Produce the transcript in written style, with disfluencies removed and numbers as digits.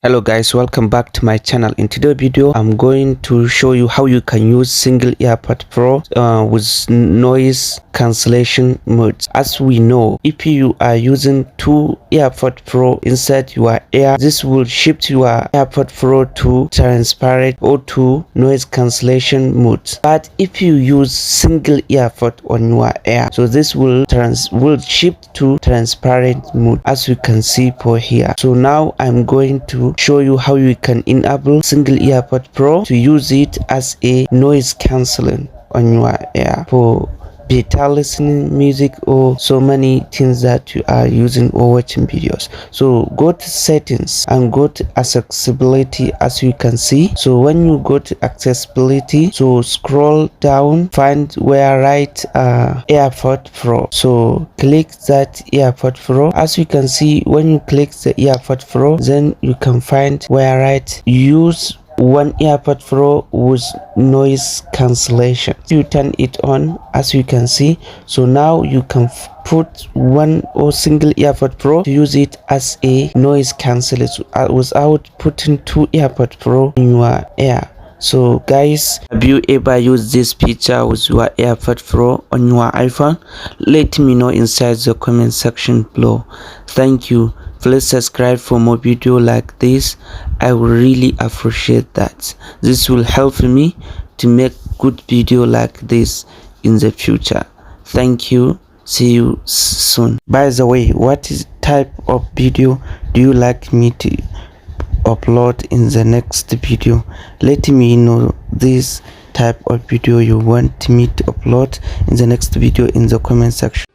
Hello guys, welcome back to my channel. In today's video I'm going to show you how you can use single AirPod Pro with noise cancellation modes. As we know, if you are using two AirPod Pro inside your ear, this will shift your AirPod Pro to transparent or to noise cancellation mode. But if you use single AirPod on your ear, so this will shift to transparent mode, as you can see for here. So now I'm going to show you how you can enable single AirPod Pro to use it as a noise cancelling on your ear for better listening music or so many things that you are using or watching videos. So go to settings and go to accessibility, as you can see. So when you go to accessibility, so scroll down, find where write AirPod Pro. So click that AirPod Pro. As you can see, when you click the AirPod Pro, then you can find where write use one AirPod Pro with noise cancellation. You turn it on, as you can see. So now you can put one or single AirPod Pro to use it as a noise cancellation without putting two AirPod Pro in your ear. So guys, have you ever used this feature with your AirPod Pro on your iPhone? Let me know inside the comment section below. Thank you. Please subscribe for more video like this. I will really appreciate that. This will help me to make good video like this in the future. Thank you. See you soon. By the way, what type of video do you like me to upload in the next video? Let me know this type of video you want me to upload in the next video in the comment section.